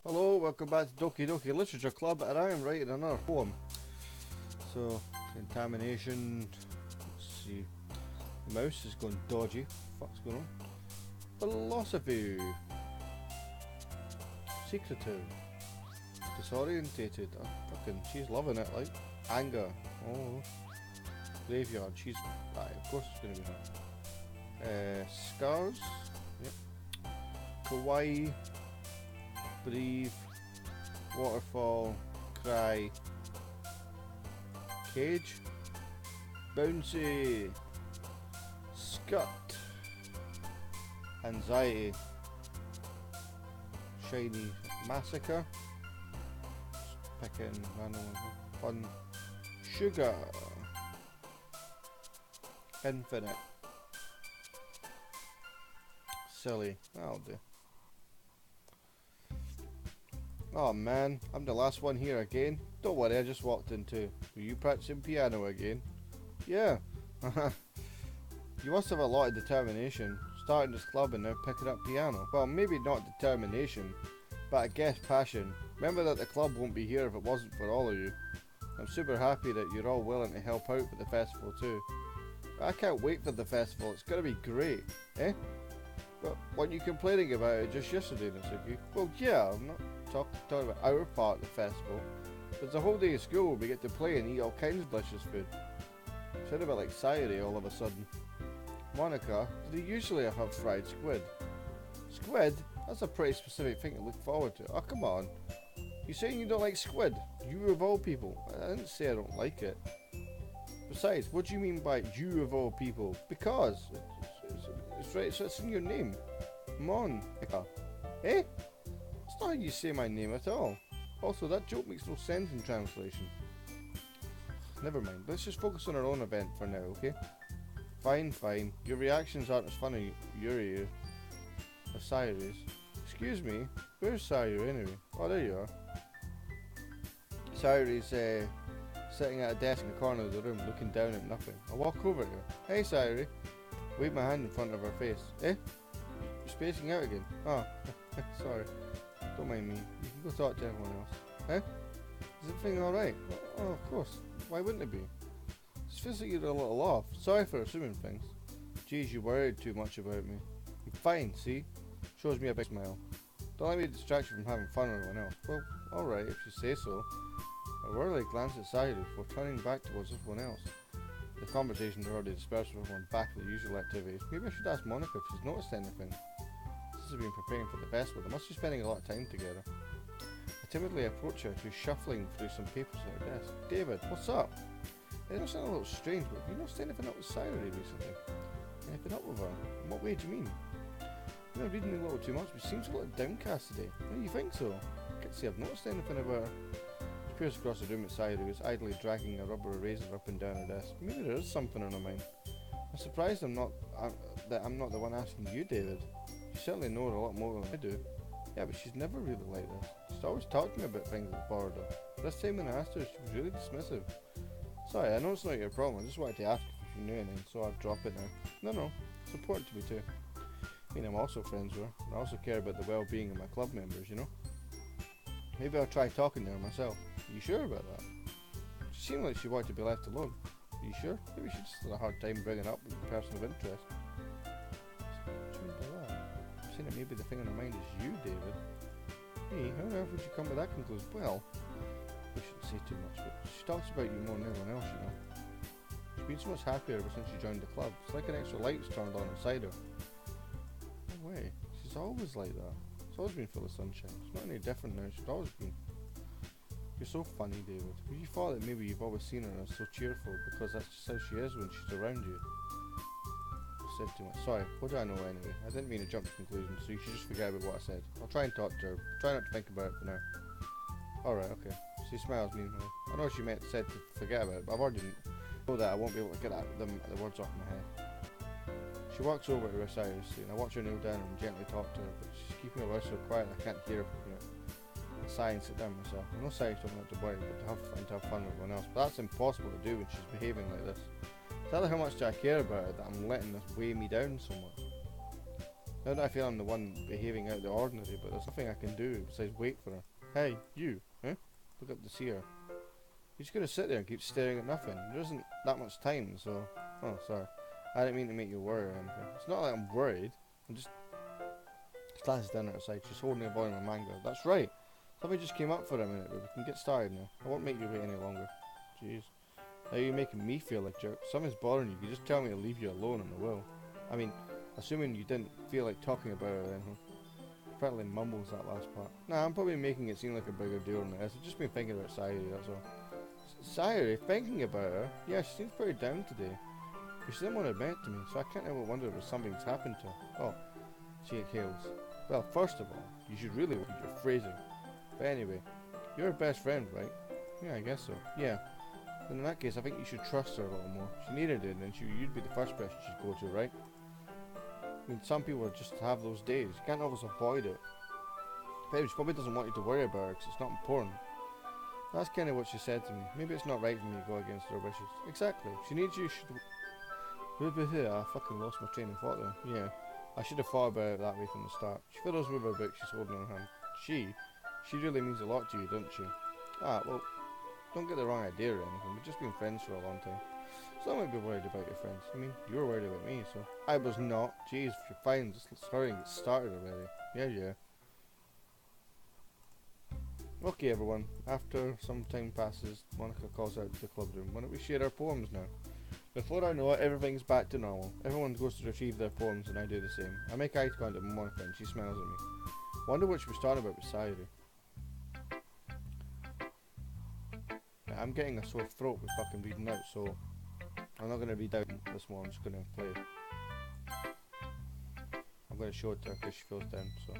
Hello, welcome back to Doki Literature Club, and I am writing another poem. So, contamination. Let's see. The mouse is going dodgy. What's going on? Philosophy. Secretive. Disorientated. Oh, fucking, she's loving it, like. Anger. Oh. Graveyard. She's. Aye, of course it's gonna be her. Scars. Yep. Kawaii. Breathe, waterfall, cry, cage, bouncy, scut, anxiety, shiny, massacre, picking random fun, sugar, infinite, silly, that'll do. Oh man, I'm the last one here again. Don't worry, I just walked into. Were you practicing piano again? Yeah. You must have a lot of determination, starting this club and now picking up piano. Well, maybe not determination, but I guess passion. Remember that the club won't be here if it wasn't for all of you. I'm super happy that you're all willing to help out with the festival too. I can't wait for the festival, it's gonna be great. Eh? But weren't you complaining about it just yesterday, Natsuki? Well, yeah, I'm not talking about our part of the festival. There's a whole day of school where we get to play and eat all kinds of delicious food. Sound a bit like Sayuri all of a sudden. Monica, do they usually have fried squid? Squid? That's a pretty specific thing to look forward to. Oh, come on. You saying you don't like squid? You of all people. I didn't say I don't like it. Besides, what do you mean by you of all people? Because. It's right, so it's in your name. Monica. Eh? That's not how you say my name at all. Also, that joke makes no sense in translation. Never mind, let's just focus on our own event for now, okay? Fine, fine. Your reactions aren't as funny, Yuri, as Sayuri's. Excuse me, where's Sayuri anyway? Oh, there you are. Sayuri's sitting at a desk in the corner of the room, looking down at nothing. I'll walk over to her. Hey, Sayuri. Wave my hand in front of her face. Eh? You're spacing out again? Oh, sorry. Don't mind me. You can go talk to everyone else. Eh? Is everything alright? Oh, of course. Why wouldn't it be? It feels like you're a little off. Sorry for assuming things. Geez, you worried too much about me. I'm fine, see? Shows me a big smile. Don't let me distract you from having fun with everyone else. Well, alright, if you say so. I worriedly glanced at Sayuri before turning back towards everyone else. The conversation had already dispersed with everyone back to the usual activities. Maybe I should ask Monica if she's noticed anything. Since they've been preparing for the festival, they must be spending a lot of time together. I timidly approach her, who's shuffling through some papers at her desk. David, what's up? It does sound a little strange, but have you noticed anything up with Sayuri recently? Anything up with her? In what way do you mean? I've been reading a little too much, but she seems a little downcast today. Oh, you think so? I can't say I've noticed anything about her. She peers across the room at Sayuri, who's idly dragging a rubber eraser up and down her desk. Maybe there is something on her mind. I'm surprised that I'm not the one asking you, David. You certainly know her a lot more than I do. Yeah, but she's never really like this. She's always talked to me about things that bothered her. This time when I asked her, she was really dismissive. Sorry, I know it's not your problem. I just wanted to ask if you knew anything, so I've dropped it now. No, it's important to me too. I mean, I'm also friends with her, and I also care about the well-being of my club members, you know? Maybe I'll try talking to her myself. Are you sure about that? She seemed like she wanted to be left alone. Are you sure? Maybe she just had a hard time bringing up with a person of interest. What do you mean by that? I'm saying that maybe the thing on her mind is you, David. Hey, how on earth would you come to that conclusion? Well, we shouldn't say too much, but she talks about you more than anyone else, you know. She's been so much happier ever since she joined the club. It's like an extra light's turned on inside her. No way. She's always like that. She's always been full of sunshine. It's not any different now. She's always been. You're so funny, David. You thought that maybe you've always seen her as so cheerful because that's just how she is when she's around you. I said too much. Sorry, what do I know anyway? I didn't mean to jump to conclusions, so you should just forget about what I said. I'll try and talk to her. Try not to think about it for now. Alright, okay. She smiles meaningfully. I know she said to forget about it, but I've already know that I won't be able to get the words off my head. She walks over to her side and I watch her kneel down and gently talk to her, but she's keeping her voice so quiet I can't hear her. I sigh and sit down myself. I know Sayuri's talking about to worry, but to have fun with everyone else. But that's impossible to do when she's behaving like this. Tell her how much do I care about her that I'm letting this weigh me down so much. Now that I feel I'm the one behaving out of the ordinary, but there's nothing I can do besides wait for her. Hey, you, huh? Look up to see her. You're just gonna sit there and keep staring at nothing. There isn't that much time, so... Oh, sorry. I didn't mean to make you worry or anything. It's not like I'm worried. I'm just... Class is down outside. She's holding a volume of manga. That's right. Somebody just came up for a minute, but we can get started now. I won't make you wait any longer. Jeez. Now you're making me feel like jerk. If something's bothering you, you just tell me to leave you alone and I will. I mean, assuming you didn't feel like talking about it or anything. Apparently mumbles that last part. Nah, I'm probably making it seem like a bigger deal than it is. I've just been thinking about Sayuri, that's all. Sayuri? Thinking about her? Yeah, she seems pretty down today. But she didn't want to admit it to me, so I can't help but wonder if something's happened to her. Oh, she exhales. Well, first of all, you should really watch your phrasing. But anyway, you're her best friend, right? Yeah, I guess so. Yeah. Then in that case, I think you should trust her a little more. She needed it, and you'd be the first person she'd go to, right? I mean, some people just have those days. You can't always avoid it. But she probably doesn't want you to worry about her because it's not important. That's kind of what she said to me. Maybe it's not right for me to go against her wishes. Exactly. If she needs you, she should... I fucking lost my train of thought there. Yeah. I should have thought about it that way from the start. She fiddles with her book she's holding in her hand. She really means a lot to you, doesn't she? Ah, well, don't get the wrong idea or anything. We've just been friends for a long time. So I might be worried about your friends. I mean, you were worried about me, so... I was not. Jeez, if you're fine, just hurry and get started already. Yeah. Okay, everyone. After some time passes, Monica calls out to the club room. Why don't we share our poems now? Before I know it, everything's back to normal. Everyone goes to retrieve their poems and I do the same. I make eye contact with Monica and she smiles at me. Wonder what she was talking about with Sayuri. I'm getting a sore throat with fucking reading out, so I'm not going to read out this one, I'm just going to play. I'm going to show it to her because she feels down, so.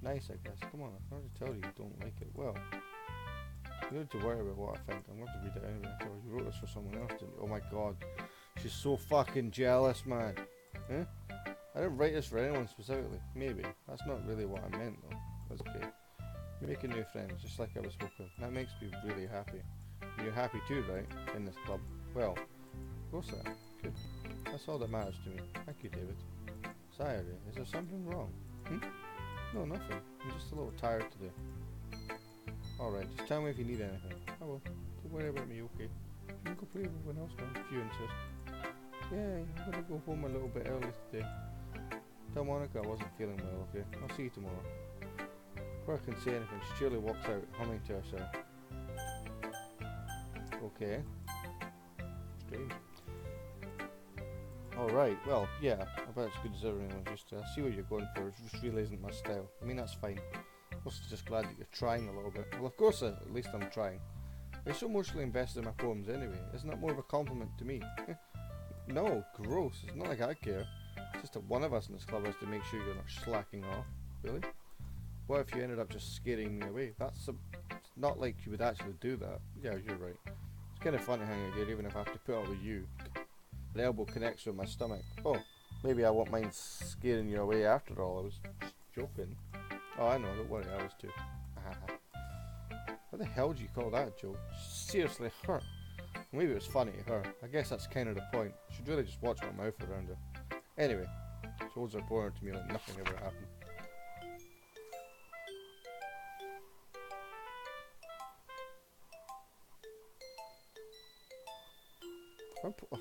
Nice, I guess. Come on, I already tell you don't like it. Well, you don't need to worry about what I think. I'm going to read it anyway. I thought you wrote this for someone else, didn't you? Oh my god. She's so fucking jealous, man. Huh? I didn't write this for anyone specifically. Maybe. That's not really what I meant, though. That's okay. Making new friends, just like I was hoping. That makes me really happy. And you're happy too, right? In this club. Well, of course I am. Good. That's all that matters to me. Thank you, David. Sayuri, is there something wrong? No, nothing. I'm just a little tired today. Alright, just tell me if you need anything. I will. Don't worry about me, okay? You can go play with everyone else now, if you insist. Yeah, I'm gonna go home a little bit early today. Tell Monica I wasn't feeling well, okay? I'll see you tomorrow. Before I can say anything, she surely walks out, humming to herself. Okay. Strange. Alright, well, yeah, I bet it's good as everyone used to. I see what you're going for, it just really isn't my style. I mean, that's fine. I'm also just glad that you're trying a little bit. Well, of course, at least I'm trying. You're so emotionally invested in my poems anyway. Isn't that more of a compliment to me? No, gross. It's not like I care. It's just that one of us in this club has to make sure you're not slacking off. Really? What if you ended up just scaring me away? It's not like you would actually do that. Yeah, you're right. It's kind of fun to hang out here even if I have to put up with you. The elbow connects with my stomach. Oh, maybe I won't mind scaring you away after all. I was just joking. Oh, I know, don't worry, I was too. What the hell do you call that a joke? Seriously, her. Maybe it was funny to her. I guess that's kind of the point. I should really just watch my mouth around her. Anyway, she holds her pointer to me like nothing ever happened.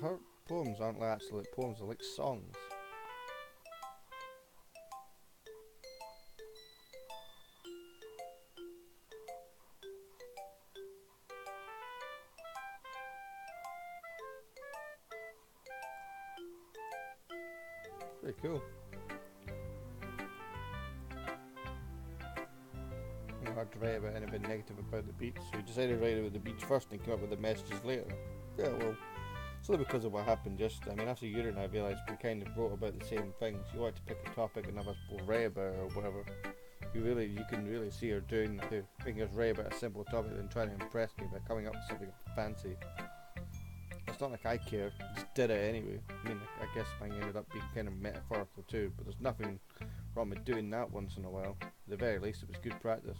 Her poems aren't like actually like poems, they're like songs. Pretty cool. Not hard to write about anything negative about the beach, so you decided to write about the beach first and came up with the messages later. Yeah, well, it's only because of what happened yesterday. I mean, after Yuri and I realised we kind of wrote about the same things. You like to pick a topic and have us both write about it or whatever. You can really see her doing that too. Making us write about a simple topic and trying to impress me by coming up with something fancy. It's not like I care, I just did it anyway. I mean, I guess mine ended up being kind of metaphorical too, but there's nothing wrong with doing that once in a while. At the very least, it was good practice.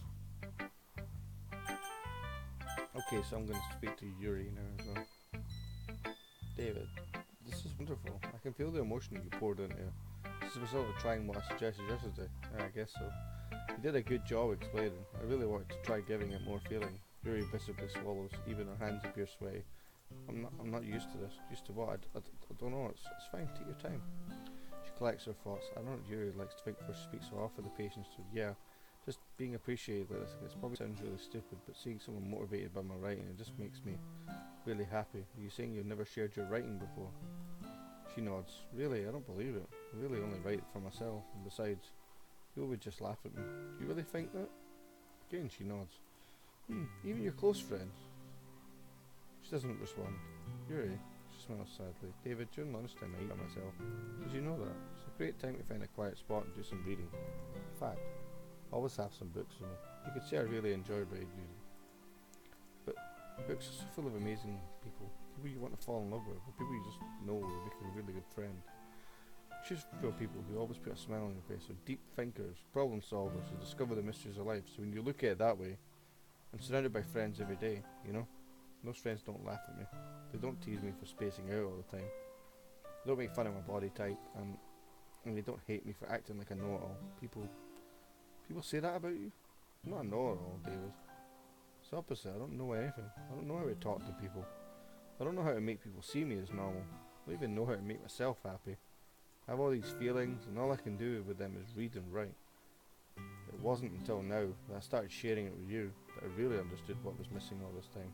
Okay, so I'm going to speak to Yuri now as well. David, this is wonderful. I can feel the emotion you poured into it. This is a result of trying what I suggested yesterday. I guess so. You did a good job explaining. I really wanted to try giving it more feeling. Yuri visibly swallows, even her hands appear sweaty. I'm not used to this. Used to what? I don't know. It's fine. Take your time. She collects her thoughts. I know that Yuri likes to think before she speaks, so I offer the patience to, yeah, just being appreciated like this. It probably sounds really stupid, but seeing someone motivated by my writing, it just makes me really happy. Are you saying you've never shared your writing before? She nods. Really? I don't believe it. I really only write for myself, and besides, people would just laugh at me. Do you really think that? Again, she nods. Even your close friends? She doesn't respond. Yuri? She smiles sadly. David, during lunchtime I eat by myself. Did you know that? It's a great time to find a quiet spot and do some reading. In fact, I always have some books with me. You could say I really enjoy reading. But books are so full of amazing people. People you want to fall in love with, or people you just know will make a really good friend. Choose for people who always put a smile on your face, or deep thinkers, problem solvers who discover the mysteries of life. So when you look at it that way, I'm surrounded by friends every day, you know? Most friends don't laugh at me. They don't tease me for spacing out all the time. They don't make fun of my body type, and they don't hate me for acting like a know-it-all. People say that about you? I'm not a know-it-all, David. It's the opposite. I don't know anything. I don't know how to talk to people. I don't know how to make people see me as normal. I don't even know how to make myself happy. I have all these feelings, and all I can do with them is read and write. It wasn't until now that I started sharing it with you that I really understood what was missing all this time.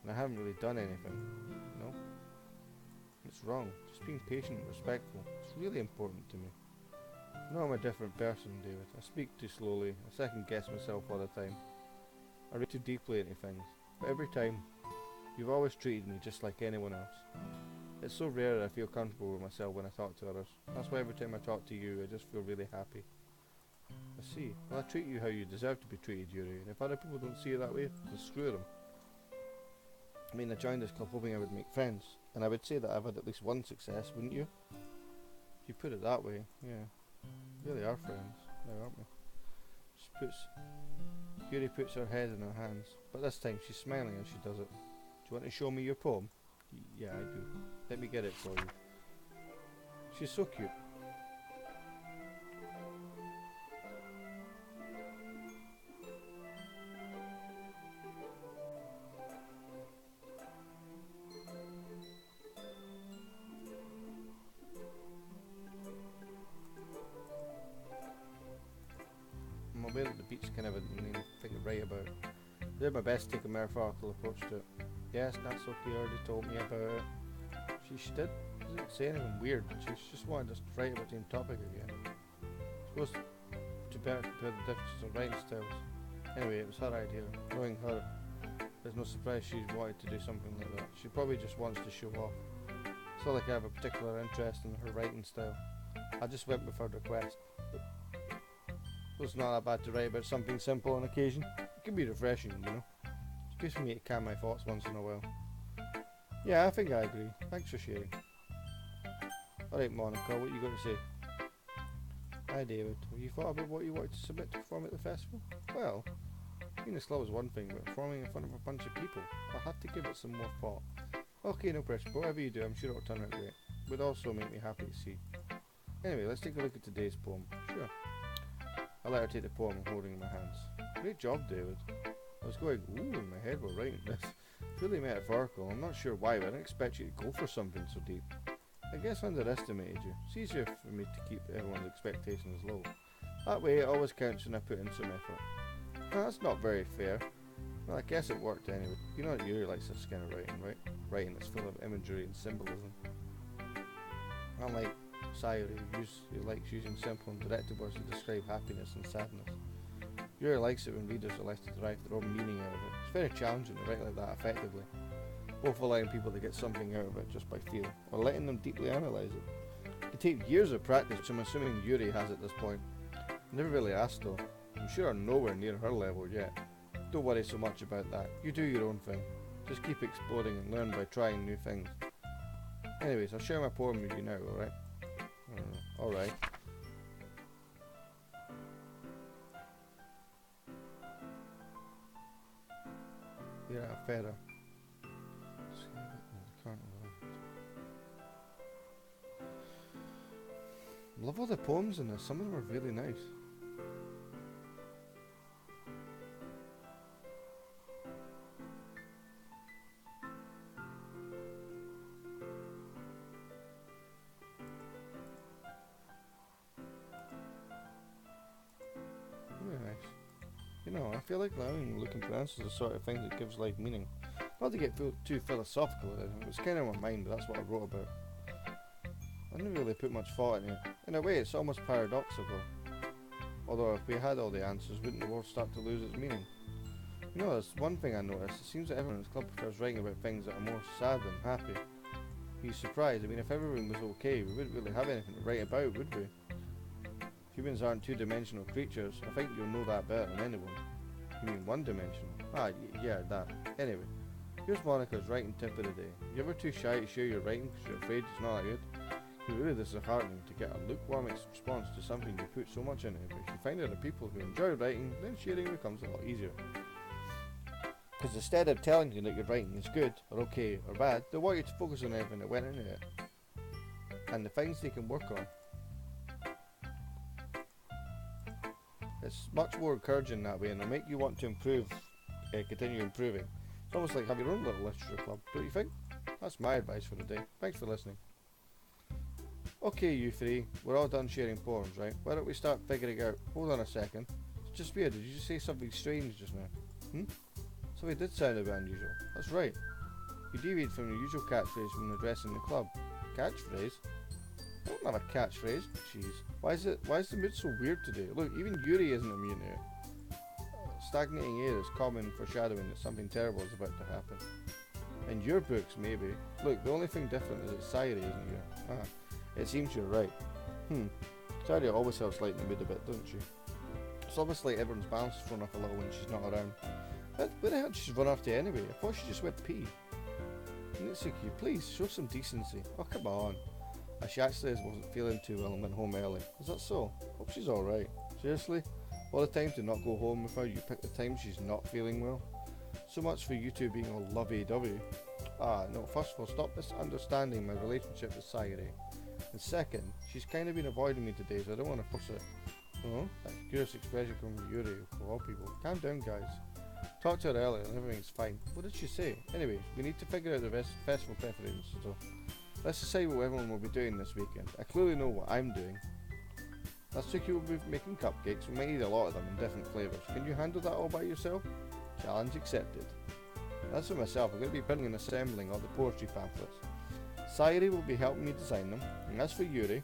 And I haven't really done anything. No? It's wrong. Just being patient and respectful. It's really important to me. I know I'm a different person, David. I speak too slowly. I second guess myself all the time. I read too deeply into things. But every time, you've always treated me just like anyone else. It's so rare that I feel comfortable with myself when I talk to others. That's why every time I talk to you, I just feel really happy. I see. Well, I treat you how you deserve to be treated, Yuri, and if other people don't see it that way, then screw them. I mean, I joined this club hoping I would make friends, and I would say that I've had at least one success, wouldn't you? If you put it that way, yeah. We really are friends, now aren't we? Yuri puts her head in her hands, but this time she's smiling as she does it. Do you want to show me your poem? Yeah, I do. Let me get it for you. She's so cute. I'm aware that the beach kind of a thing to write about. I did my best to take a metaphorical approach to it. Yes, Natsuki already told me about it. She did? She didn't say anything weird. She just wanted us to write about the same topic again. I suppose to better compare the differences in writing styles. Anyway, it was her idea. Knowing her, there's no surprise she wanted to do something like that. She probably just wants to show off. It's not like I have a particular interest in her writing style. I just went with her request. It's not that bad to write about something simple on occasion. It can be refreshing, you know. It's good for me to calm my thoughts once in a while. Yeah, I think I agree. Thanks for sharing. Alright, Monica, what you got to say? Hi, David. Have you thought about what you wanted to submit to perform at the festival? Well, being this club is one thing, but performing in front of a bunch of people, I'll have to give it some more thought. Okay, no pressure, but whatever you do, I'm sure it'll turn out great. It would also make me happy to see. Anyway, let's take a look at today's poem. Sure. I let her take the poem I'm holding in my hands. Great job, David. I was going, ooh, in my head while writing this. It's really metaphorical. I'm not sure why, but I didn't expect you to go for something so deep. I guess I underestimated you. It's easier for me to keep everyone's expectations low. That way, it always counts when I put in some effort. No, that's not very fair. Well, I guess it worked anyway. You know that Yuri likes this kind of writing, right? Writing that's full of imagery and symbolism. Unlike Sayuri, who likes using simple and direct words to describe happiness and sadness. Yuri likes it when readers are left to derive their own meaning out of it. It's very challenging to write like that effectively, both allowing people to get something out of it just by feel, or letting them deeply analyse it. It can take years of practice, which I'm assuming Yuri has at this point. I never really asked though. I'm sure I'm nowhere near her level yet. Don't worry so much about that. You do your own thing. Just keep exploring and learn by trying new things. Anyways, I'll share my poem with you now, alright? Alright. Here are feather. I love all the poems in this. Some of them are really nice. Really nice. You know, I feel like allowing looking for answers is the sort of thing that gives life meaning. Not to get too philosophical with it. It was kind of on my mind, but that's what I wrote about. I didn't really put much thought in it. In a way, it's almost paradoxical. Although if we had all the answers, wouldn't the world start to lose its meaning? You know, there's one thing I noticed. It seems that everyone in this club prefers writing about things that are more sad than happy. Are you surprised? I mean, if everyone was okay, we wouldn't really have anything to write about, would we? Humans aren't two-dimensional creatures. I think you'll know that better than anyone. You mean one-dimensional? Yeah, that. Anyway, here's Monica's writing tip of the day. You ever too shy to share your writing because you're afraid it's not that good? Really, this is heartening to get a lukewarm response to something you put so much into. But if you find other people who enjoy writing, then sharing becomes a lot easier. Because instead of telling you that your writing is good, or okay, or bad, they want you to focus on everything that went into it. And the things they can work on. It's much more encouraging that way, and it'll make you want to improve, continue improving. It's almost like having your own little literature club, don't you think? That's my advice for the day. Thanks for listening. Okay, you three, we're all done sharing poems, right? Why don't we start figuring out... Hold on a second. It's just weird, did you just say something strange just now? Something did sound a bit unusual. That's right. You deviated from your usual catchphrase when addressing the club. Catchphrase? I don't have a catchphrase. Jeez. Why is the mood so weird today? Look, even Yuri isn't immune to it. Stagnating air is common foreshadowing that something terrible is about to happen. In your books, maybe. Look, the only thing different is that Sayuri isn't here. It seems you're right. Sayuri always helps lighten the mood a bit, doesn't she? It's almost like everyone's balance is thrown off a little when she's not around. Where the hell did she run off to anyway? I thought she just went pee. Nitsuki, please, show some decency. Oh, come on. She actually wasn't feeling too well and went home early. Is that so? Hope she's alright. Seriously? All the time to not go home with her, you pick the time she's not feeling well? So much for you two being all lovey-dovey. No, first of all, stop misunderstanding my relationship with Sayuri. And second, she's kind of been avoiding me today, so I don't want to force it. Oh, that curious expression coming from Yuri, of all people. Calm down, guys. Talked to her earlier and everything's fine. What did she say? Anyway, we need to figure out the festival preferences, so let's decide what everyone will be doing this weekend. I clearly know what I'm doing. Natsuki will be making cupcakes. We might need a lot of them in different flavours. Can you handle that all by yourself? Challenge accepted. As for myself, I'm going to be printing and assembling all the poetry pamphlets. Sayuri will be helping me design them. And as for Yuri,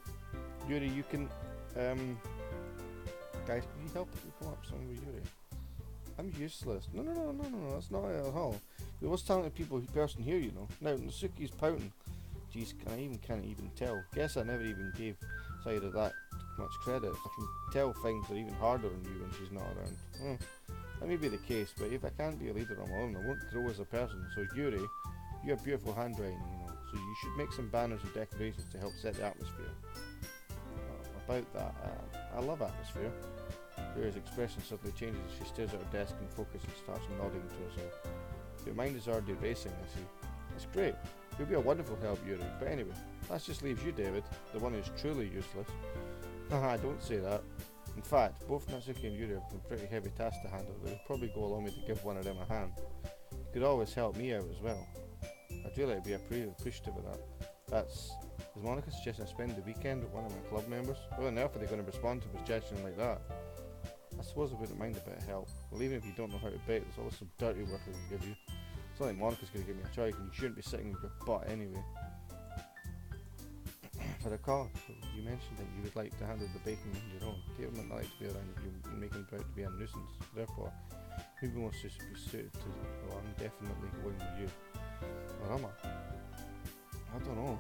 you can, guys, can you help me come up with something with Yuri? I'm useless. No, that's not it at all. You're the most talented person here, you know. Now, Natsuki's pouting. Jeez, can't even tell. Guess I never even gave Sayuri that much credit. I can tell things are even harder on you when she's not around. That may be the case, but if I can't be a leader on my own, I won't grow as a person. So Yuri, you have beautiful handwriting, you know, so you should make some banners and decorations to help set the atmosphere. About that, I love atmosphere. Yuri's expression suddenly changes as she stares at her desk and focuses and starts nodding to herself. Your mind is already racing, I see. That's great. You'll be a wonderful help, Yuri. But anyway, that just leaves you, David, the one who's truly useless. Haha, don't say that. In fact, both Natsuki and Yuri have some pretty heavy tasks to handle. They'll probably go along with me to give one of them a hand. You could always help me out as well. I'd really be appreciative of that. Is Monica suggesting I spend the weekend with one of my club members? How on earth are they going to respond to a suggestion like that? I suppose I wouldn't mind a bit of help. Well, even if you don't know how to bake, there's always some dirty work I can give you. It's not like Monica's going to give me a choice, and you shouldn't be sitting with your butt anyway. For the call, you mentioned that you would like to handle the baking on your own. David might like to be around if you're making it out to be a nuisance. Therefore, maybe wants to be suited to... Well, I'm definitely going with you. Or am I? I don't know.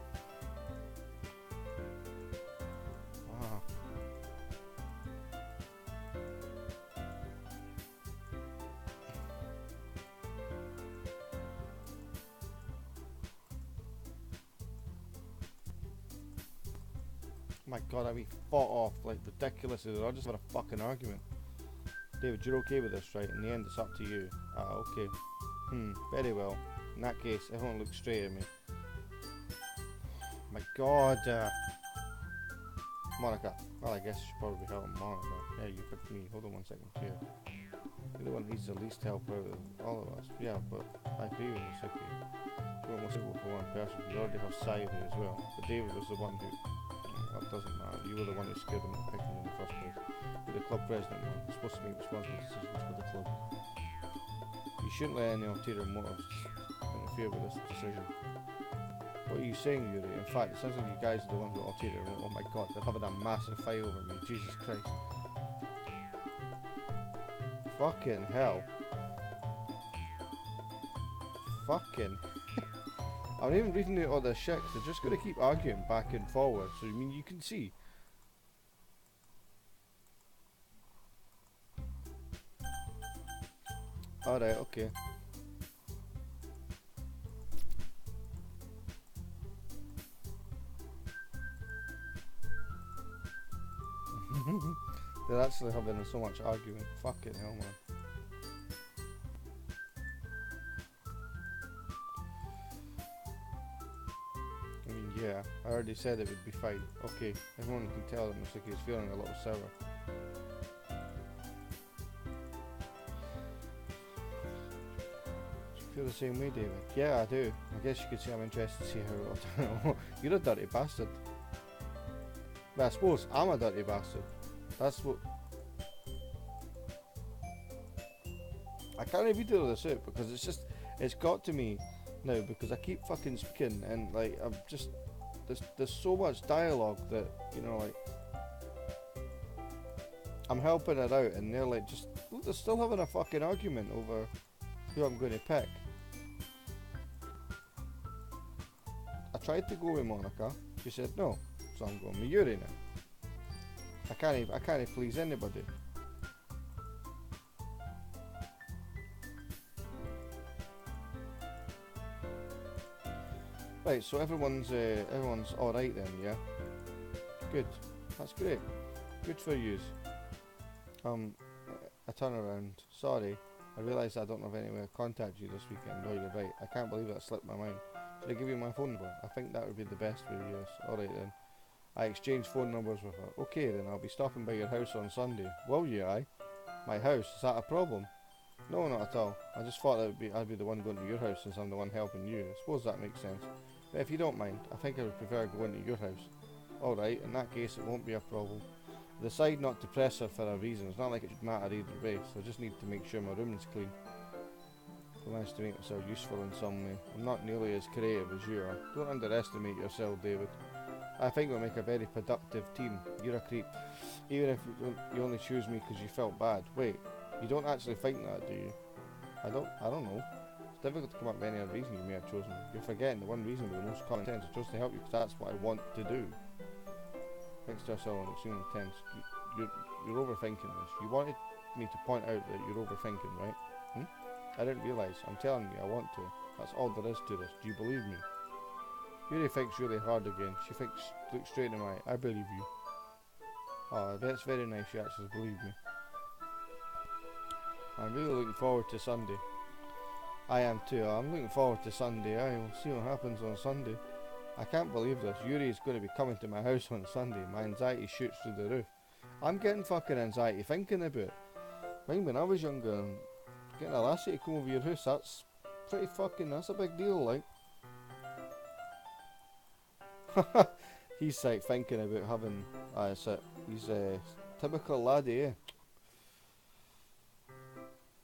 My god, we fought off like ridiculously. I just had a fucking argument. David, you're okay with this, right? In the end, it's up to you. Okay. Very well. In that case, everyone look straight at me. My god. Monica. Well, I guess you should probably be helping Monica. Yeah, you picked me. Hold on 1 second here. You're the one who needs the least help out of all of us. Yeah, but I agree with you, Suki. You won't most for one person. You already have Sayuri as well. But David was the one who... That doesn't matter. You were the one who scared him into picking in the first place. You're the club president, man. You're supposed to make responsible decisions for the club. You shouldn't let any ulterior motives interfere with this decision. What are you saying, Yuri? In fact, it sounds like you guys are the ones with ulterior. Oh my god, they're having a massive fight over me. Jesus Christ. Fucking hell. Fucking. I'm not even reading out all this shit, 'cause they're just going to keep arguing back and forward. So, I mean, you can see. Alright, okay. They're actually having so much arguing. Fucking hell, man. I mean, yeah, I already said it would be fine. Okay, everyone can tell that Masuki is feeling a little sour. Do you feel the same way, David? Yeah, I do. I guess you could say I'm interested to see how... You're a dirty bastard. But I suppose I'm a dirty bastard. That's what... I can't read all this out because it's just... It's got to me now because I keep fucking speaking and like I'm just... There's so much dialogue that, you know, like... I'm helping it out and they're like just... Look, they're still having a fucking argument over who I'm going to pick. I tried to go with Monica. She said no. So I'm going with Yuri now. I can't please anybody. Right, so everyone's all right then, yeah. Good, that's great. Good for yous. I turn around. Sorry, I realise I don't have any way to contact you this weekend. No, you're right. I can't believe that slipped my mind. Should I give you my phone number? I think that would be the best for you. Yes. All right then. I exchanged phone numbers with her. Okay then, I'll be stopping by your house on Sunday. Will you, aye? My house? Is that a problem? No, not at all. I just thought that I'd be the one going to your house since I'm the one helping you. I suppose that makes sense. But if you don't mind, I think I would prefer going to your house. Alright, in that case it won't be a problem. I decide not to press her for a reason. It's not like it should matter either way, so I just need to make sure my room is clean. I managed to make myself useful in some way. I'm not nearly as creative as you are. Don't underestimate yourself, David. I think we'll make a very productive team. You're a creep. Even if you only choose me because you felt bad. Wait, you don't actually think that, do you? I don't know. It's difficult to come up with any other reason you may have chosen me. You're forgetting the one reason with the most common sense. I chose to help you because that's what I want to do. Thanks to ourselves, extremely intense. You're overthinking this. You wanted me to point out that you're overthinking, right? I didn't realise. I'm telling you, I want to. That's all there is to this. Do you believe me? Yuri thinks really hard again. She looks straight in my eye. I believe you. Oh, that's very nice you actually believe me. I'm really looking forward to Sunday. I am too. I'm looking forward to Sunday. I will see what happens on Sunday. I can't believe this. Yuri is going to be coming to my house on Sunday. My anxiety shoots through the roof. I'm getting fucking anxiety thinking about it. Mind when I was younger and getting a lassie to come over your house, that's a big deal, like. He's like thinking about having he's a typical laddie, eh?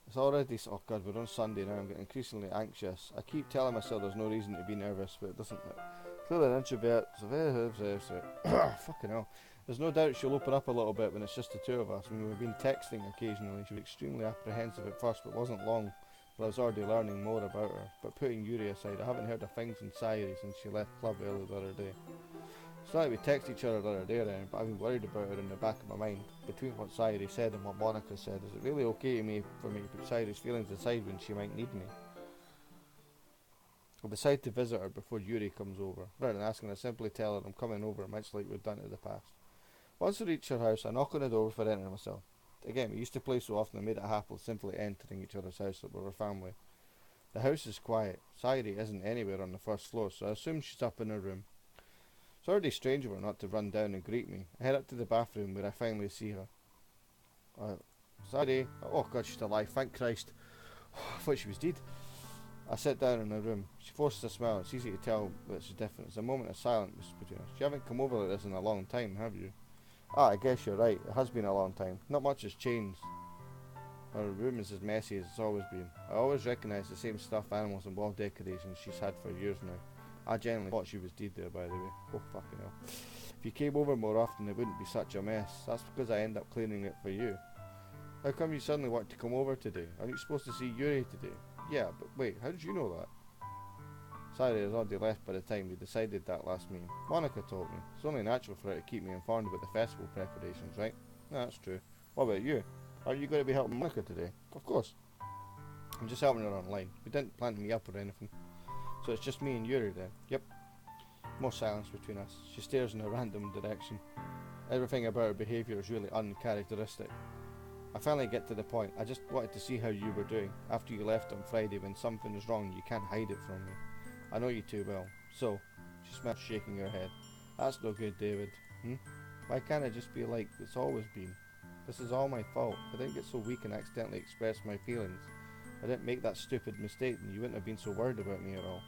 It's already, oh god, we're on Sunday now. I'm getting increasingly anxious. I keep telling myself there's no reason to be nervous, but it doesn't. Clearly an introvert, so fucking hell. There's no doubt she'll open up a little bit when it's just the two of us. I mean, we've been texting occasionally. She was extremely apprehensive at first, but it wasn't long but I was already learning more about her. But putting Yuri aside, I haven't heard a thing from Sayuri since she left club earlier the other day. It's not like we text each other the other day around, but I've been worried about her in the back of my mind. Between what Sayuri said and what Monica said, is it really okay for me to put Sayuri's feelings aside when she might need me? I'll decide to visit her before Yuri comes over. Rather than asking, I simply tell her I'm coming over, much like we've done in the past. Once I reach her house, I knock on the door before entering myself. Again, we used to play so often I made it happily simply entering each other's house like we were family. The house is quiet. Sayuri isn't anywhere on the first floor, so I assume she's up in her room. It's already strange of her not to run down and greet me. I head up to the bathroom where I finally see her. Sorry. Oh god, she's alive, thank Christ. I thought she was dead. I sit down in her room. She forces a smile. It's easy to tell that it's different. There's a moment of silence between us. You haven't come over like this in a long time, have you? Ah, I guess you're right. It has been a long time. Not much has changed. Her room is as messy as it's always been. I always recognise the same stuffed animals and wall decorations she's had for years now. I genuinely thought she was dead there, by the way. Oh, fucking hell. If you came over more often, it wouldn't be such a mess. That's because I end up cleaning it for you. How come you suddenly want to come over today? Aren't you supposed to see Yuri today? Yeah, but wait, how did you know that? Sayuri has already left by the time we decided that last meeting. Monica told me. It's only natural for her to keep me informed about the festival preparations, right? No, that's true. What about you? Are you going to be helping Monica today? Of course. I'm just helping her online. We didn't plan me up or anything. So it's just me and Yuri then? Yep. More silence between us. She stares in a random direction. Everything about her behaviour is really uncharacteristic. I finally get to the point. I just wanted to see how you were doing. After you left on Friday, when something is wrong, you can't hide it from me. I know you too well. So, she smiles, shaking her head. That's no good, David. Why can't I just be like it's always been? This is all my fault. If I didn't get so weak and accidentally express my feelings, I didn't make that stupid mistake, then you wouldn't have been so worried about me at all.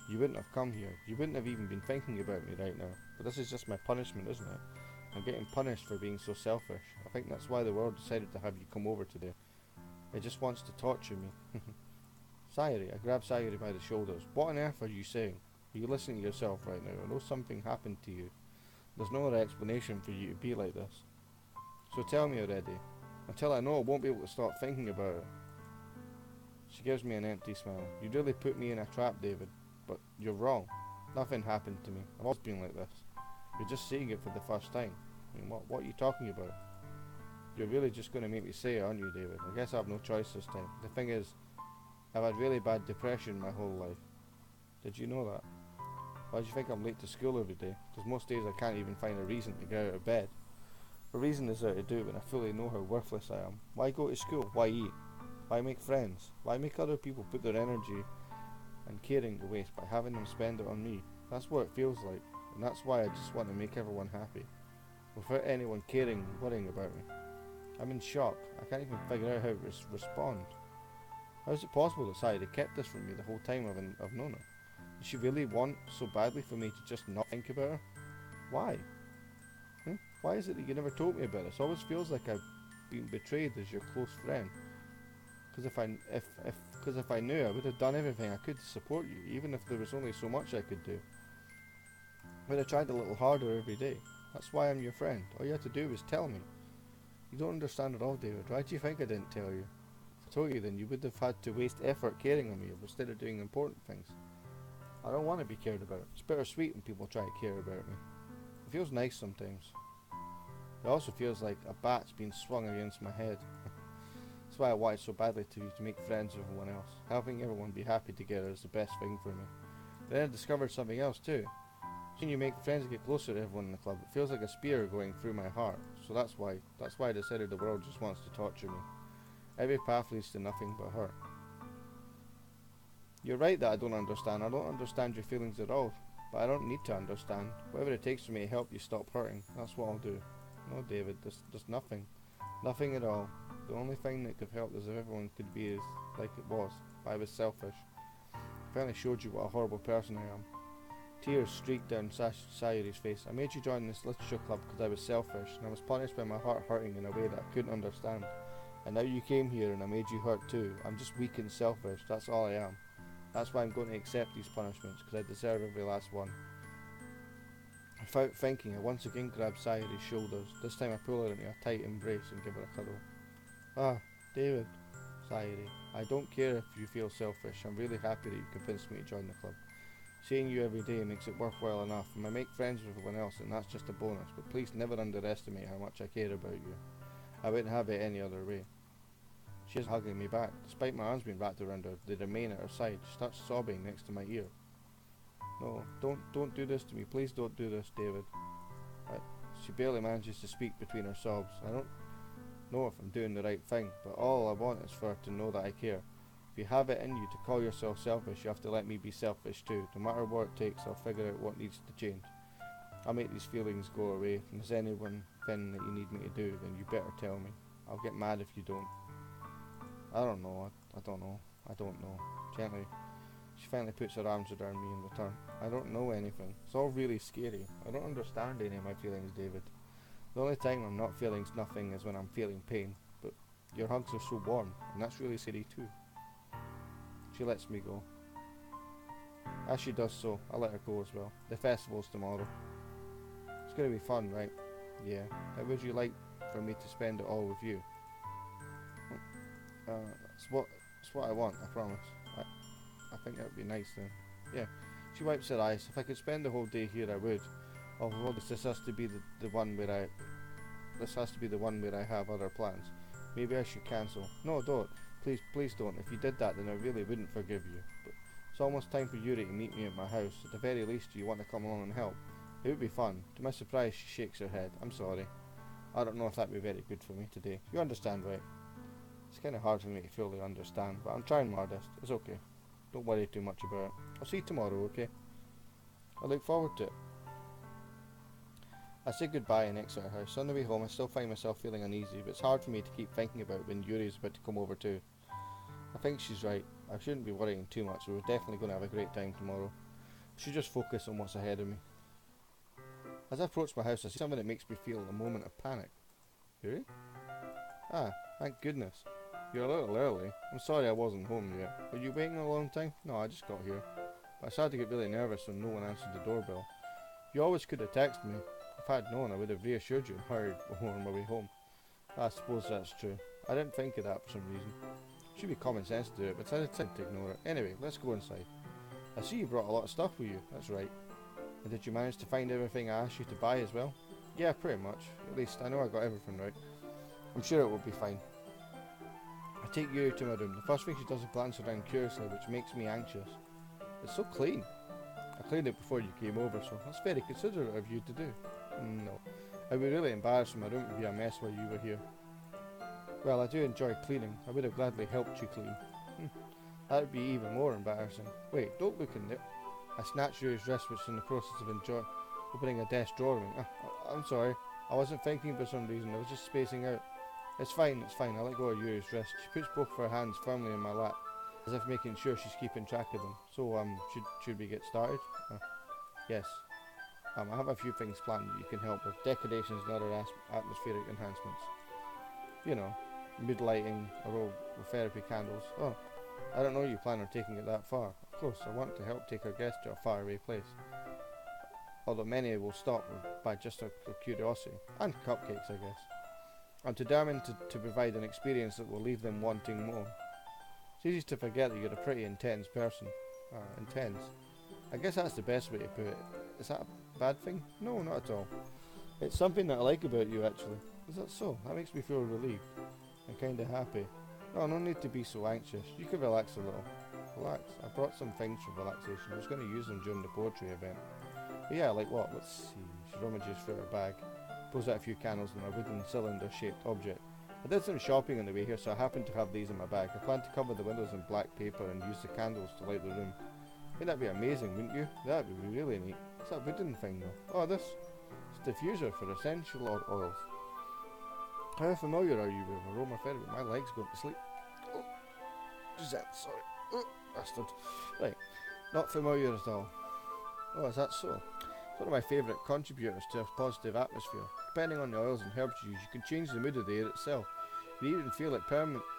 You wouldn't have come here. You wouldn't have even been thinking about me right now. But this is just my punishment, isn't it? I'm getting punished for being so selfish. I think that's why the world decided to have you come over today. It just wants to torture me. Sayuri, I grab Sayuri by the shoulders. What on earth are you saying? Are you listening to yourself right now? I know something happened to you. There's no other explanation for you to be like this. So tell me already. Until I know, I won't be able to stop thinking about it. She gives me an empty smile. You really put me in a trap, David. But you're wrong. Nothing happened to me. I've always been like this. You're just seeing it for the first time. I mean, what are you talking about? You're really just going to make me say it, aren't you, David? I guess I have no choice this time. The thing is, I've had really bad depression my whole life. Did you know that? Why do you think I'm late to school every day? Because most days I can't even find a reason to get out of bed. What reason is there to do when I fully know how worthless I am? Why go to school? Why eat? Why make friends? Why make other people put their energy and caring to waste by having them spend it on me? That's what it feels like. And that's why I just want to make everyone happy, without anyone caring and worrying about me. I'm in shock. I can't even figure out how to respond. How is it possible that Sayuri kept this from me the whole time I've known her? Does she really want so badly for me to just not think about her? Why? Why is it that you never told me about this? It always feels like I've been betrayed as your close friend. Because if I knew, I would have done everything I could to support you, even if there was only so much I could do. I would have tried a little harder every day. That's why I'm your friend. All you had to do was tell me. You don't understand at all, David. Why do you think I didn't tell you? If I told you, then you would have had to waste effort caring on me instead of doing important things. I don't want to be cared about. It's bittersweet when people try to care about me. It feels nice sometimes. It also feels like a bat's being swung against my head. That's why I wanted so badly to make friends with everyone else. Helping everyone be happy together is the best thing for me. But then I discovered something else too. Seeing you make friends and get closer to everyone in the club, it feels like a spear going through my heart. So that's why I decided the world just wants to torture me. Every path leads to nothing but hurt. You're right that I don't understand. I don't understand your feelings at all. But I don't need to understand. Whatever it takes for me to help you stop hurting, that's what I'll do. No, David, there's nothing. Nothing at all. The only thing that could help is if everyone could be as like it was. I was selfish. I finally showed you what a horrible person I am. Tears streaked down Sayuri's face. I made you join this literature club because I was selfish, and I was punished by my heart hurting in a way that I couldn't understand. And now you came here and I made you hurt too. I'm just weak and selfish, that's all I am. That's why I'm going to accept these punishments, because I deserve every last one. Without thinking, I once again grabbed Sayuri's shoulders. This time I pull her into a tight embrace and give her a cuddle. Ah, David, Sayuri, I don't care if you feel selfish. I'm really happy that you convinced me to join the club. Seeing you every day makes it worthwhile enough, and I make friends with everyone else, and that's just a bonus, but please never underestimate how much I care about you. I wouldn't have it any other way. She's hugging me back. Despite my arms being wrapped around her, they remain at her side. She starts sobbing next to my ear. No, don't do this to me. Please don't do this, David. She barely manages to speak between her sobs. I don't know if I'm doing the right thing, but all I want is for her to know that I care. If you have it in you to call yourself selfish, you have to let me be selfish too. No matter what it takes, I'll figure out what needs to change. I'll make these feelings go away. If there's anything that you need me to do, then you better tell me. I'll get mad if you don't. I don't know. I don't know. I don't know. Gently, she finally puts her arms around me in return. I don't know anything. It's all really scary. I don't understand any of my feelings, David. The only time I'm not feeling nothing is when I'm feeling pain. But your hugs are so warm, and that's really scary too. She lets me go. As she does so, I let her go as well. The festival's tomorrow. It's going to be fun, right? Yeah. How would you like for me to spend it all with you? It's what I want, I promise. I think that would be nice then. Yeah. She wipes her eyes. If I could spend the whole day here, I would. Although this has to be the one where I have other plans. Maybe I should cancel. No, don't. Please don't. If you did that, then I really wouldn't forgive you. But it's almost time for Yuri to meet me at my house. At the very least, do you want to come along and help? It would be fun. To my surprise, she shakes her head. I'm sorry. I don't know if that'd be very good for me today. You understand, right? It's kind of hard for me to fully understand, but I'm trying my hardest. It's okay. Don't worry too much about it. I'll see you tomorrow, okay? I look forward to it. I say goodbye and exit her house. On the way home, I still find myself feeling uneasy, but it's hard for me to keep thinking about when Yuri's about to come over too. I think she's right. I shouldn't be worrying too much. We're definitely going to have a great time tomorrow. I should just focus on what's ahead of me. As I approach my house, I see something that makes me feel a moment of panic. Yuri? Ah, thank goodness. You're a little early. I'm sorry I wasn't home yet. Were you waiting a long time? No, I just got here. But I started to get really nervous when no one answered the doorbell. You always could have texted me. If I had known, I would have reassured you and hurried on my way home. I suppose that's true. I didn't think of that for some reason. It should be common sense to do it, but I decided to ignore it. Anyway, let's go inside. I see you brought a lot of stuff with you. That's right. And did you manage to find everything I asked you to buy as well? Yeah, pretty much. At least I know I got everything right. I'm sure it will be fine. I take Yuri to my room. The first thing she does is glance around curiously, which makes me anxious. It's so clean. I cleaned it before you came over, so that's very considerate of you to do. No. I'd be really embarrassed if my room would be a mess while you were here. Well, I do enjoy cleaning. I would have gladly helped you clean. That would be even more embarrassing. Wait, don't look in there. I snatch Yuri's wrist, which is in the process of opening a desk drawer. I'm sorry. I wasn't thinking for some reason. I was just spacing out. It's fine. I let go of Yuri's wrist. She puts both of her hands firmly in my lap, as if making sure she's keeping track of them. So, should we get started? Yes. I have a few things planned that you can help with. Decorations and other atmospheric enhancements. You know, mood lighting, aromatherapy candles. Oh, I don't know you plan on taking it that far. Of course, I want to help take our guests to a faraway place. Although many will stop by just a curiosity. And cupcakes, I guess. I'm determined to provide an experience that will leave them wanting more. It's easy to forget that you're a pretty intense person. Intense. I guess that's the best way to put it. Is that a bad thing? No, not at all. It's something that I like about you, actually. Is that so? That makes me feel relieved. I'm kinda happy. No need to be so anxious. You can relax a little. Relax. I brought some things for relaxation. I was going to use them during the poetry event. But yeah, like what? Let's see. She rummages through her bag. Pulls out a few candles and a wooden cylinder-shaped object. I did some shopping on the way here, so I happened to have these in my bag. I plan to cover the windows in black paper and use the candles to light the room. I think that'd be amazing, wouldn't you? That'd be really neat. What's that wooden thing though? Oh, this. It's a diffuser for essential oils. How familiar are you with aromatherapy? My leg's going to sleep. Oh, Gisette, sorry. Oh, bastard. Right, not familiar at all. Oh, is that so? It's one of my favourite contributors to a positive atmosphere. Depending on the oils and herbs you use, you can change the mood of the air itself. You can even feel it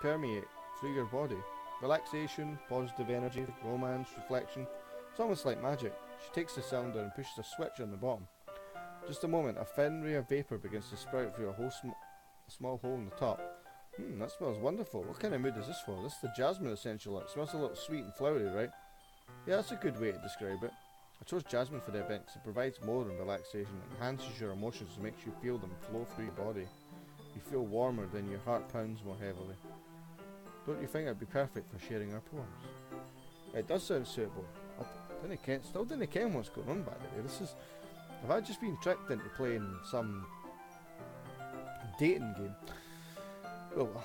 permeate through your body. Relaxation, positive energy, romance, reflection. It's almost like magic. She takes the cylinder and pushes a switch on the bottom. Just a moment, a thin ray of vapour begins to sprout through a small hole in the top. That smells wonderful. What kind of mood is this for? This is the jasmine essential oil. It smells a little sweet and flowery, right? Yeah, that's a good way to describe it. I chose jasmine for the event because it provides more than relaxation. It enhances your emotions and makes you feel them flow through your body. You feel warmer, then your heart pounds more heavily. Don't you think it would be perfect for sharing our poems? It does sound suitable. Still didn't ken what's going on, by the way. Have I just been tricked into playing some dating game? Well,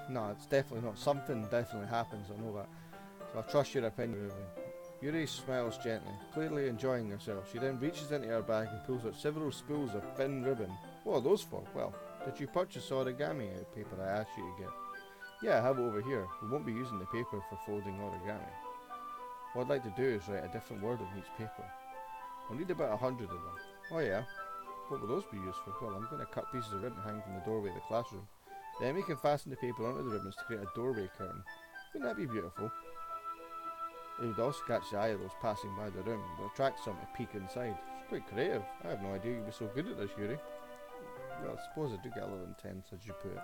no, it's definitely not. Something definitely happens, I know that. So I trust your opinion. Yuri smiles gently, clearly enjoying herself. She then reaches into her bag and pulls out several spools of thin ribbon. What are those for? Well, did you purchase origami out of paper I asked you to get? Yeah, I have it over here. We won't be using the paper for folding origami. What I'd like to do is write a different word on each paper. We'll need about 100 of them. Oh yeah? What will those be used for? Well, I'm going to cut pieces of ribbon hanging from the doorway of the classroom. Then we can fasten the paper onto the ribbons to create a doorway curtain. Wouldn't that be beautiful? It would also catch the eye of those passing by the room. It would attract some to peek inside. It's quite creative. I have no idea you'd be so good at this, Yuri. Well, I suppose I do get a little intense, as you put it.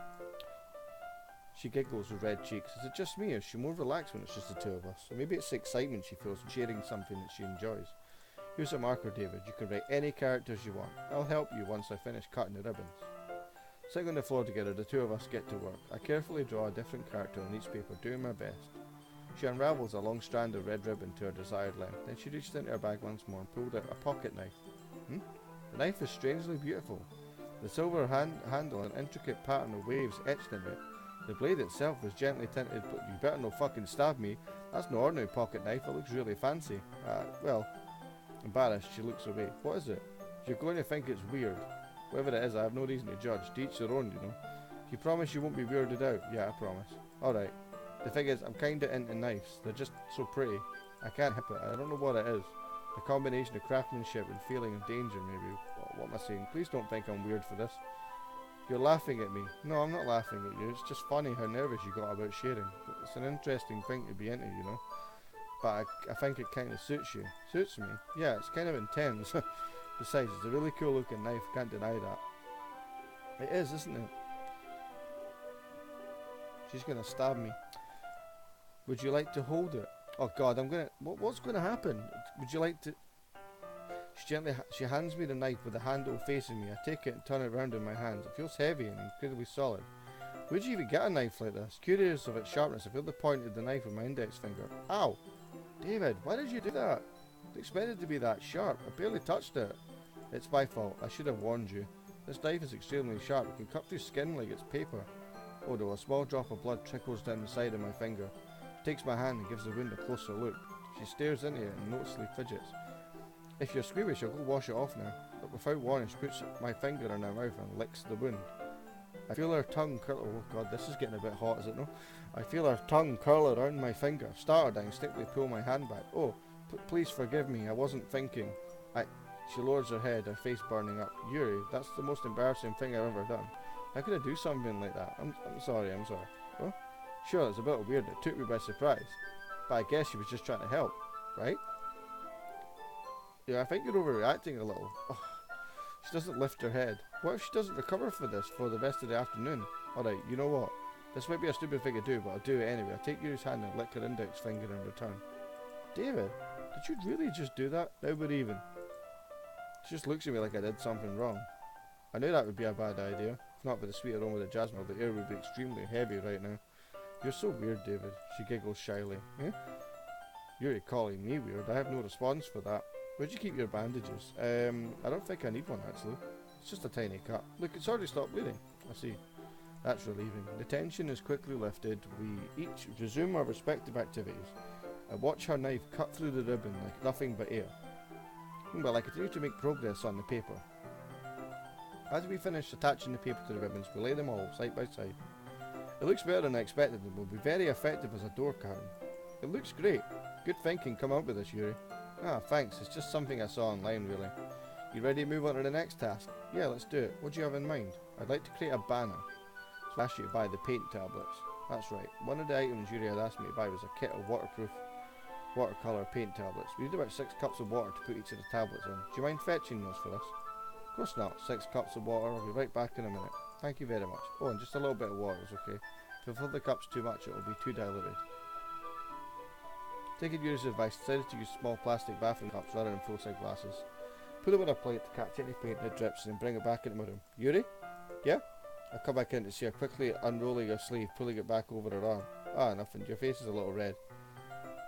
She giggles with red cheeks. Is it just me, or is she more relaxed when it's just the two of us? Or maybe it's the excitement she feels from sharing something that she enjoys. Here's a marker, David. You can write any characters you want. I'll help you once I finish cutting the ribbons. Sitting on the floor together, the two of us get to work. I carefully draw a different character on each paper, doing my best. She unravels a long strand of red ribbon to her desired length. Then she reached into her bag once more and pulled out a pocket knife. The knife is strangely beautiful. The silver handle and intricate pattern of waves etched in it. The blade itself is gently tinted, but you better not fucking stab me. That's no ordinary pocket knife, it looks really fancy. Well, embarrassed, she looks away. What is it? You're going to think it's weird. Whatever it is, I have no reason to judge. To each their own, you know. You promise you won't be weirded out? Yeah, I promise. Alright. The thing is, I'm kinda into knives. They're just so pretty. I can't help it. I don't know what it is. The combination of craftsmanship and feeling of danger, maybe. What am I saying? Please don't think I'm weird for this. You're laughing at me. No, I'm not laughing at you. It's just funny how nervous you got about sharing. It's an interesting thing to be into, you know. But I think it kind of suits you. Suits me? Yeah, it's kind of intense. Besides, it's a really cool looking knife. Can't deny that. It is, isn't it? She's gonna stab me. Would you like to hold it? Oh God, I'm gonna. What's gonna happen? Would you like to? She hands me the knife with the handle facing me. I take it and turn it around in my hands. It feels heavy and incredibly solid. Where'd you even get a knife like this? Curious of its sharpness, I feel the point of the knife with my index finger. Ow! David, why did you do that? I expected it to be that sharp. I barely touched it. It's my fault. I should have warned you. This knife is extremely sharp. It can cut through skin like it's paper. Oh no, a small drop of blood trickles down the side of my finger. She takes my hand and gives the wound a closer look. She stares into it and noticeably fidgets. If you're squeamish, I'll go wash it off now. But without warning, she puts my finger in her mouth and licks the wound. I feel her tongue curl. Oh God, this is getting a bit hot, is it no? I feel her tongue curl around my finger. Startled, I instinctively pull my hand back. Oh, please forgive me. I wasn't thinking. She lowers her head, her face burning up. Yuri, that's the most embarrassing thing I've ever done. How could I do something like that? I'm sorry. Oh, sure, it's a bit weird. It took me by surprise. But I guess she was just trying to help, right? Yeah, I think you're overreacting a little. Oh, she doesn't lift her head. What if she doesn't recover for this for the rest of the afternoon? Alright, you know what? This might be a stupid thing to do, but I'll do it anyway. I'll take Yuri's hand and lick her index finger in return. David, did you really just do that? Now we're even. She just looks at me like I did something wrong. I knew that would be a bad idea. If not for the sweet aroma of the jasmine, the air would be extremely heavy right now. You're so weird, David. She giggles shyly. Eh? You're calling me weird. I have no response for that. Where'd you keep your bandages? I don't think I need one actually. It's just a tiny cut. Look, it's already stopped bleeding. I see. That's relieving. The tension is quickly lifted. We each resume our respective activities. I watch her knife cut through the ribbon like nothing but air. Well, I continue to make progress on the paper. As we finish attaching the paper to the ribbons, we lay them all side by side. It looks better than I expected and will be very effective as a door curtain. It looks great. Good thinking, come up with this, Yuri. Ah, thanks. It's just something I saw online, really. You ready to move on to the next task? Yeah, let's do it. What do you have in mind? I'd like to create a banner. So I asked you to buy the paint tablets. That's right. One of the items Yuri had asked me to buy was a kit of waterproof watercolour paint tablets. We need about 6 cups of water to put each of the tablets in. Do you mind fetching those for us? Of course not. 6 cups of water. I'll be right back in a minute. Thank you very much. Oh, and just a little bit of water is okay. If you fill the cups too much, it will be too diluted. Taking Yuri's advice, decided to use small plastic bathroom cups rather than full-size glasses. Put them on a plate to catch any paint that drips and then bring it back into my room. Yuri? Yeah? I come back in to see her quickly unrolling her sleeve, pulling it back over her arm. Ah, nothing. Your face is a little red.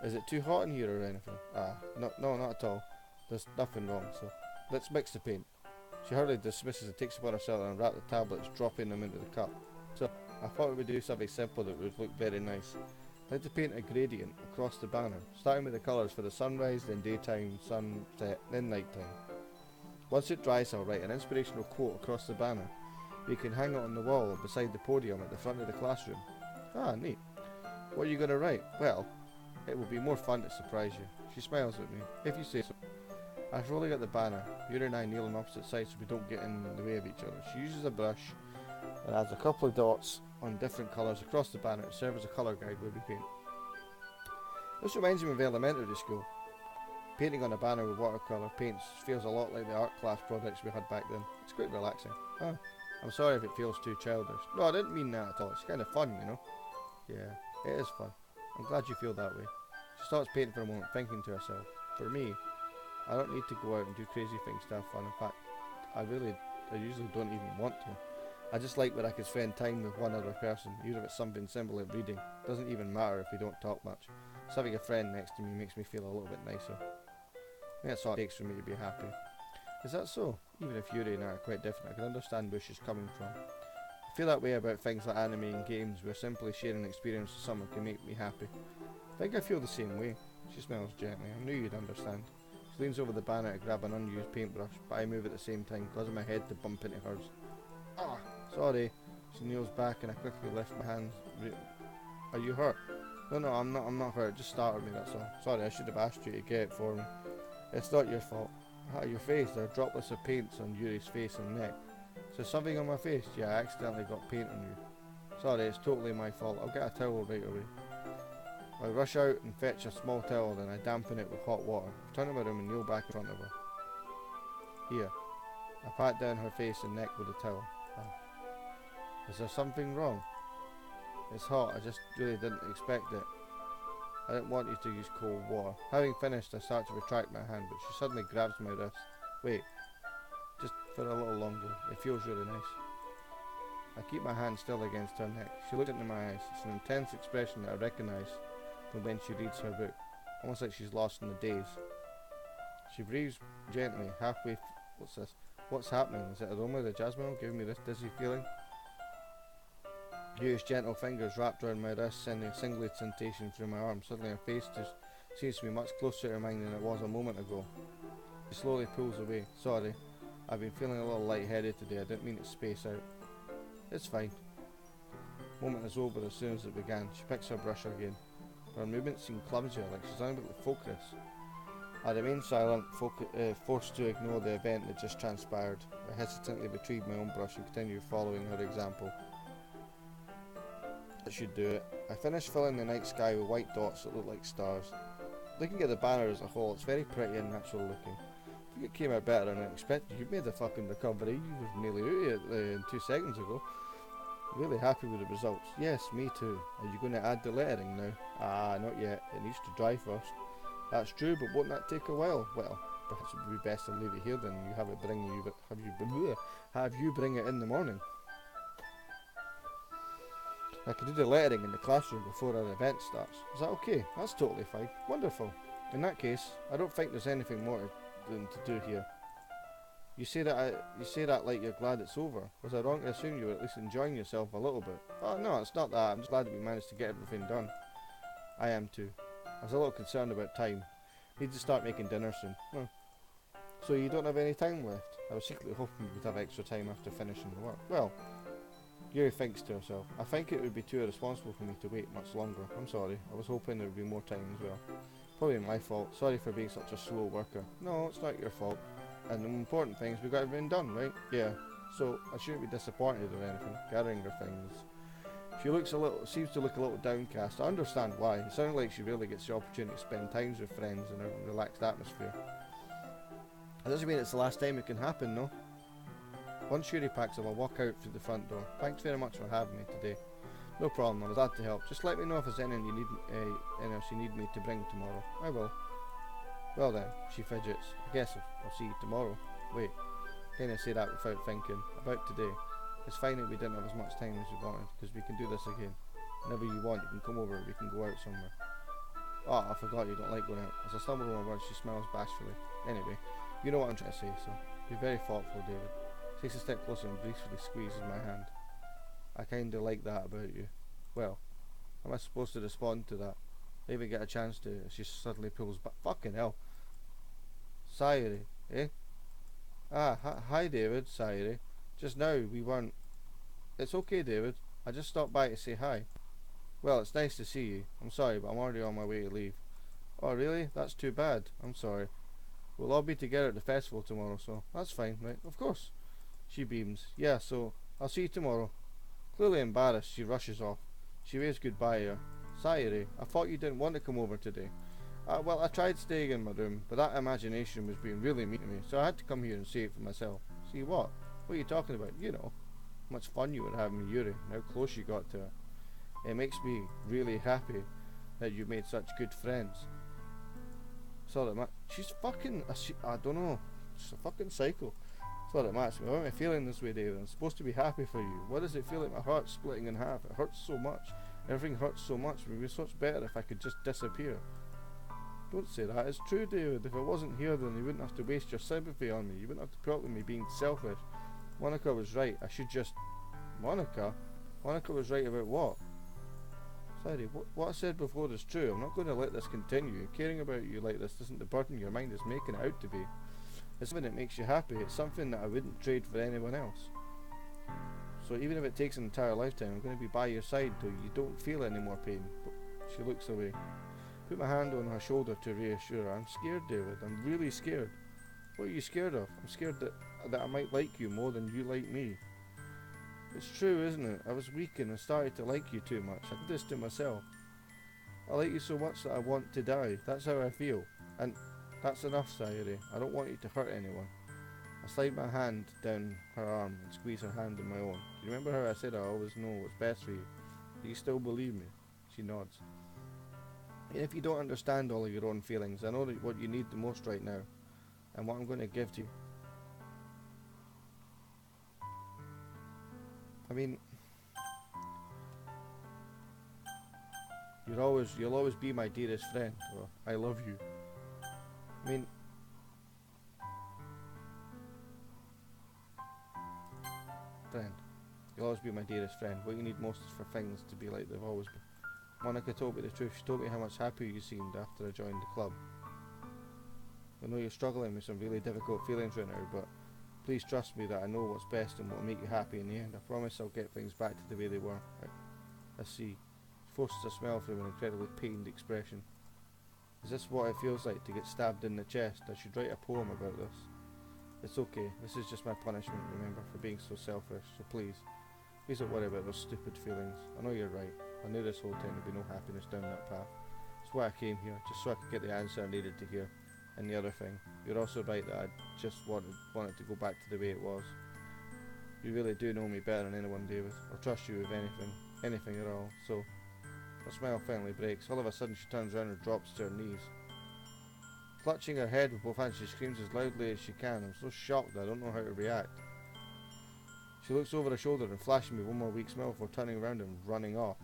Is it too hot in here or anything? Ah, no, not at all. There's nothing wrong, so let's mix the paint. She hurriedly dismisses and takes upon herself and unwrap the tablets, dropping them into the cup. So, I thought we would do something simple that would look very nice. I like to paint a gradient across the banner, starting with the colours for the sunrise, then daytime, sunset, then nighttime. Once it dries, I'll write an inspirational quote across the banner. We can hang it on the wall beside the podium at the front of the classroom. Ah, neat. What are you going to write? Well, it will be more fun to surprise you. She smiles at me. If you say so. After rolling out the banner, Yuri and I kneel on opposite sides so we don't get in the way of each other. She uses a brush and adds a couple of dots on different colours across the banner to serve as a colour guide where we paint. This reminds me of elementary school. Painting on a banner with watercolour paints feels a lot like the art class projects we had back then. It's quite relaxing. Ah, I'm sorry if it feels too childish. No, I didn't mean that at all. It's kind of fun, you know. Yeah, it is fun. I'm glad you feel that way. She starts painting for a moment, thinking to herself. For me, I don't need to go out and do crazy things to have fun. In fact, I usually don't even want to. I just like when I can spend time with one other person, even if it's something simple like reading. Doesn't even matter if we don't talk much. Just having a friend next to me makes me feel a little bit nicer. I think that's all it takes for me to be happy. Is that so? Even if Yuri and I are quite different, I can understand where she's coming from. I feel that way about things like anime and games, where simply sharing an experience with someone can make me happy. I think I feel the same way. She smiles gently. I knew you'd understand. She leans over the banner to grab an unused paintbrush, but I move at the same time, causing my head to bump into hers. Ah, sorry. She kneels back and I quickly lift my hands. Are you hurt? No, I'm not hurt. It just startled me, that's all. Sorry, I should have asked you to get it for me. It's not your fault. Ah, your face. There are droplets of paints on Yuri's face and neck. So something on my face? Yeah, I accidentally got paint on you. Sorry, it's totally my fault. I'll get a towel right away. I rush out and fetch a small towel, then I dampen it with hot water. I return to my room and kneel back in front of her. Here. I pat down her face and neck with a towel. Oh. Is there something wrong? It's hot, I just really didn't expect it. I didn't want you to use cold water. Having finished, I start to retract my hand, but she suddenly grabs my wrist. Wait. Just for a little longer. It feels really nice. I keep my hand still against her neck. She looks into my eyes. It's an intense expression that I recognise from when she reads her book. Almost like she's lost in the daze. She breathes gently, halfway. What's this? What's happening? Is it aroma of the jasmine giving me this dizzy feeling? Yuri's gentle fingers wrapped around my wrist, sending a singling sensation through my arm. Suddenly her face just seems to be much closer to mine than it was a moment ago. She slowly pulls away. Sorry, I've been feeling a little lightheaded today. I didn't mean to space out. It's fine. The moment is over as soon as it began. She picks her brush again. Her movements seem clumsier, like she's unable to focus. I remain silent, forced to ignore the event that just transpired. I hesitantly retrieved my own brush and continued following her example. It should do it. I finished filling the night sky with white dots that look like stars. Looking at the banner as a whole, it's very pretty and natural looking. I think it came out better than I expected. You've made the fucking recovery. You were nearly out of it in 2 seconds ago. Really happy with the results. Yes, me too. Are you going to add the lettering now? Ah, not yet. It needs to dry first. That's true, but won't that take a while? Well, perhaps it would be best to leave it here then. You have it bring you bring it in the morning. I can do the lettering in the classroom before our event starts. Is that okay? That's totally fine. Wonderful. In that case, I don't think there's anything more than to do here. You say that like you're glad it's over. Was I wrong to assume you were at least enjoying yourself a little bit? Oh no, it's not that. I'm just glad that we managed to get everything done. I am too. I was a little concerned about time. Need to start making dinner soon. Oh. So you don't have any time left? I was secretly hoping we'd have extra time after finishing the work. Well, Yuri thinks to herself. I think it would be too irresponsible for me to wait much longer. I'm sorry. I was hoping there would be more time as well. Probably my fault. Sorry for being such a slow worker. No, it's not your fault. And the important thing is we got everything done, right? Yeah. So I shouldn't be disappointed or anything. Gathering her things. She seems to look a little downcast. I understand why. It sounds like she really gets the opportunity to spend time with friends in a relaxed atmosphere. It doesn't mean it's the last time it can happen, no? Once Yuri packs up, I'll walk out through the front door. Thanks very much for having me today. No problem, I was glad to help. Just let me know if there's anything else you need me to bring tomorrow. I will. Well then, she fidgets. I guess I'll see you tomorrow. Wait, can't I say that without thinking? About today. It's fine that we didn't have as much time as we wanted, because we can do this again. Whenever you want, you can come over, we can go out somewhere. Oh, I forgot you don't like going out. As I stumble over my words, she smiles bashfully. Anyway, you know what I'm trying to say, so be very thoughtful, David. Takes a step closer and briefly squeezes my hand. I kinda like that about you. Well, How am I supposed to respond to that? I even get a chance to. She suddenly pulls back. Fucking hell. Sayuri, eh? Ah, hi David, Sayuri. Just now we weren't. It's okay, David. I just stopped by to say hi. Well, it's nice to see you. I'm sorry, but I'm already on my way to leave. Oh, really? That's too bad. I'm sorry. We'll all be together at the festival tomorrow, so that's fine, right? Of course. She beams. Yeah, so I'll see you tomorrow. Clearly embarrassed, she rushes off. She waves goodbye here. Sayuri, I thought you didn't want to come over today. Well, I tried staying in my room, but that imagination was being really mean to me, so I had to come here and see it for myself. See what? What are you talking about? You know, how much fun you were having with Yuri, and how close you got to her. It makes me really happy that you made such good friends. Sorry, Matt. She's fucking. I don't know. She's a fucking psycho. Sorry, Matt. Why am I feeling this way, David? I'm supposed to be happy for you. Why does it feel like my heart's splitting in half? It hurts so much. Everything hurts so much. It would be so much better if I could just disappear. Don't say that. It's true, David. If I wasn't here, then you wouldn't have to waste your sympathy on me. You wouldn't have to put up with me being selfish. Monica was right. I should just. Monica? Monica was right about what? Sorry, what I said before is true. I'm not going to let this continue. Caring about you like this isn't the burden your mind is making it out to be. It's something that makes you happy. It's something that I wouldn't trade for anyone else. So even if it takes an entire lifetime, I'm going to be by your side till you don't feel any more pain. But she looks away. Put my hand on her shoulder to reassure her. I'm scared, David. I'm really scared. What are you scared of? I'm scared that I might like you more than you like me. It's true, isn't it? I was weak and I started to like you too much. I did this to myself. I like you so much that I want to die. That's how I feel. And that's enough, Sayuri. I don't want you to hurt anyone. I slide my hand down her arm and squeeze her hand in my own. Do you remember how I said I always know what's best for you? Do you still believe me? She nods. And if you don't understand all of your own feelings, I know that what you need the most right now, and what I'm going to give to you. I mean, you'll always be my dearest friend. Well, I love you. I mean, friend, you'll always be my dearest friend. What you need most is for things to be like they've always been. Monica told me the truth. She told me how much happier you seemed after I joined the club. I know you're struggling with some really difficult feelings right now, but please trust me that I know what's best and what will make you happy in the end. I promise I'll get things back to the way they were. I see. She forces a smile from an incredibly pained expression. Is this what it feels like to get stabbed in the chest? I should write a poem about this. It's okay. This is just my punishment, remember, for being so selfish. So please don't worry about those stupid feelings. I know you're right. I knew this whole time there'd be no happiness down that path. That's why I came here, just so I could get the answer I needed to hear. And the other thing, you're also right that I just wanted to go back to the way it was. You really do know me better than anyone, David, or trust you with anything at all. So, her smile finally breaks. All of a sudden she turns around and drops to her knees. Clutching her head with both hands, she screams as loudly as she can. I'm so shocked that I don't know how to react. She looks over her shoulder and flashes me one more weak smile before turning around and running off.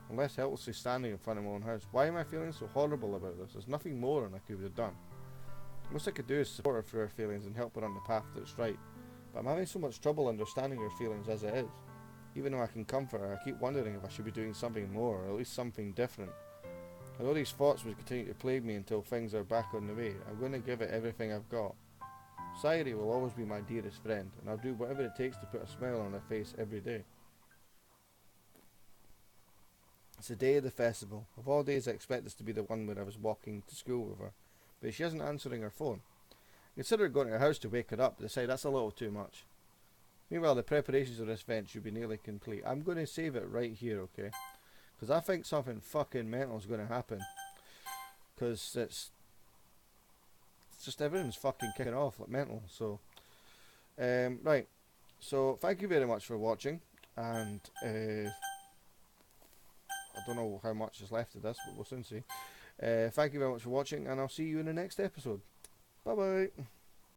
I'm left helplessly standing in front of my own house. Why am I feeling so horrible about this? There's nothing more than I could have done. The most I could do is support her through her feelings and help her on the path that's right. But I'm having so much trouble understanding her feelings as it is. Even though I can comfort her, I keep wondering if I should be doing something more, or at least something different. I know these thoughts will continue to plague me until things are back on the way. I'm going to give it everything I've got. Sayuri will always be my dearest friend, and I'll do whatever it takes to put a smile on her face every day. It's the day of the festival. Of all days, I expect this to be the one where I was walking to school with her, but she isn't answering her phone. I considered going to her house to wake her up, but decide that's a little too much. Meanwhile, the preparations of this event should be nearly complete. I'm going to save it right here, okay? Because I think something fucking mental is going to happen. Because it's just everything's fucking kicking off like mental. So, right. So, thank you very much for watching, and I don't know how much is left of this, but we'll soon see. Thank you very much for watching, and I'll see you in the next episode. Bye bye.